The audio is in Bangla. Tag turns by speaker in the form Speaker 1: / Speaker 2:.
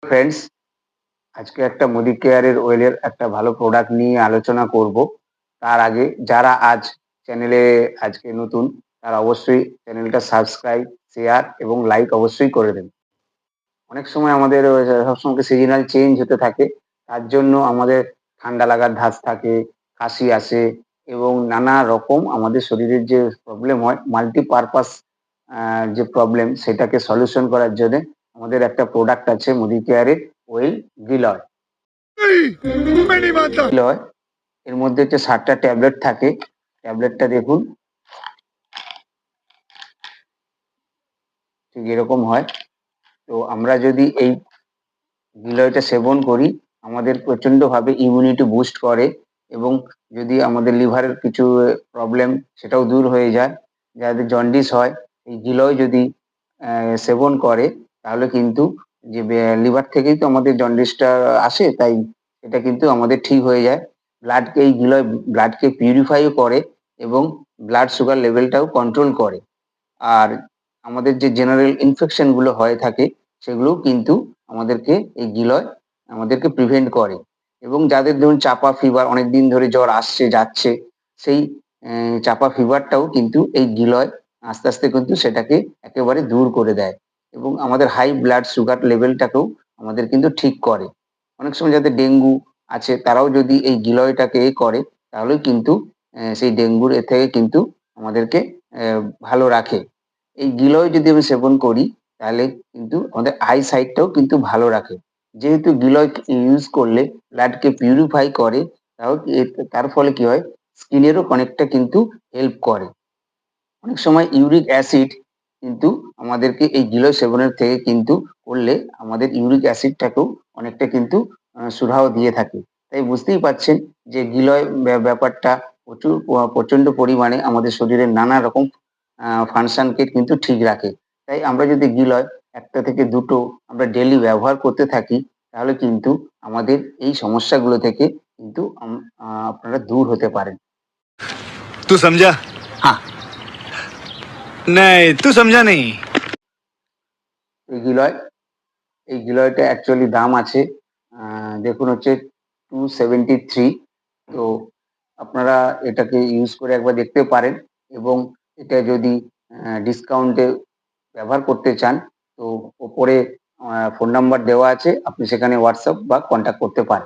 Speaker 1: ফ্রেন্ডস, আজকে একটা মুদি কেয়ারের ওয়েলের একটা ভালো প্রোডাক্ট নিয়ে আলোচনা করব। তার আগে যারা আজ চ্যানেলে আজকে নতুন, তারা অবশ্যই চ্যানেলটা সাবস্ক্রাইব, শেয়ার এবং লাইক অবশ্যই করে দেন। অনেক সময় আমাদের সবসময় সিজনাল চেঞ্জ হতে থাকে, তার জন্য আমাদের ঠান্ডা লাগার ধাঁচ থাকে, কাশি আসে এবং নানা রকম আমাদের শরীরের যে প্রবলেম হয়, মাল্টিপারপাস যে প্রবলেম সেটাকে সলিউশন করার জন্য আমাদের একটা প্রোডাক্ট আছে মুদি কেয়ারের ওয়েল গিলয়। গিলয় এর মধ্যে হচ্ছে 7টা ট্যাবলেট থাকে। ট্যাবলেটটা দেখুন, ঠিক এরকম হয়। তো আমরা যদি এই গিলয়টা সেবন করি, আমাদের প্রচণ্ডভাবে ইমিউনিটি বুস্ট করে এবং যদি আমাদের লিভারের কিছু প্রবলেম সেটাও দূর হয়ে যায়। যাদের জন্ডিস হয়, এই গিলয় যদি সেবন করে তাহলে কিন্তু যে লিভার থেকেই তো আমাদের জন্ডিসটা আসে, তাই এটা কিন্তু আমাদের ঠিক হয়ে যায়। এই গিলয় ব্লাডকে পিউরিফাইও করে এবং ব্লাড সুগার লেভেলটাও কন্ট্রোল করে। আর আমাদের যে জেনারেল ইনফেকশন গুলো হয়ে থাকে সেগুলোও কিন্তু আমাদেরকে এই গিলয় আমাদেরকে প্রিভেন্ট করে এবং যাদের ধরুন চাপা ফিভার অনেকদিন ধরে জ্বর আসছে যাচ্ছে, সেই চাপা ফিভারটাও কিন্তু এই গিলয় আস্তে আস্তে কিন্তু সেটাকে একেবারে দূর করে দেয় এবং আমাদের হাই ব্লাড সুগার লেভেলটাকেও আমাদের কিন্তু ঠিক করে। অনেক সময় যাদের ডেঙ্গু আছে তারাও যদি এই গিলয়টাকে করে তাহলে কিন্তু সেই ডেঙ্গুর এ থেকে কিন্তু আমাদেরকে ভালো রাখে। এই গিলয় যদি আমি সেবন করি তাহলে কিন্তু আমাদের আই সাইটটাও কিন্তু ভালো রাখে। যেহেতু গিলয় ইউজ করলে ব্লাডকে পিউরিফাই করে, তাও তার ফলে কি হয়, স্কিনেরও অনেকটা কিন্তু হেল্প করে। অনেক সময় ইউরিক অ্যাসিড কিন্তু আমাদেরকে এই গিলয় সেবনের থেকে কিন্তু করলে আমাদের ইউরিক অ্যাসিডটাকেও অনেকটা কিন্তু সুরাহা দিয়ে থাকে। তাই বুঝতেই পারছেন যে গিলয় ব্যাপারটা প্রচন্ড পরিমাণে আমাদের শরীরের নানা রকম ফাংশনকে কিন্তু ঠিক রাখে। তাই আমরা যদি গিলয় 1টা থেকে 2টো আমরা ডেইলি ব্যবহার করতে থাকি তাহলে কিন্তু আমাদের এই সমস্যাগুলো থেকে কিন্তু আপনারা দূর হতে পারেন।
Speaker 2: तू समझा?
Speaker 1: হ্যাঁ,
Speaker 2: नहीं, तू समझा नहीं।
Speaker 1: এই গিলয় এই গিলয়টা অ্যাকচুয়ালি দাম আছে, দেখুন হচ্ছে 273। তো আপনারা এটাকে ইউজ করে একবার দেখতে পারেন এবং এটা যদি ডিসকাউন্টে ব্যবহার করতে চান তো ওপরে ফোন নাম্বার দেওয়া আছে, আপনি সেখানে হোয়াটসঅ্যাপ বা কন্ট্যাক্ট করতে পারেন।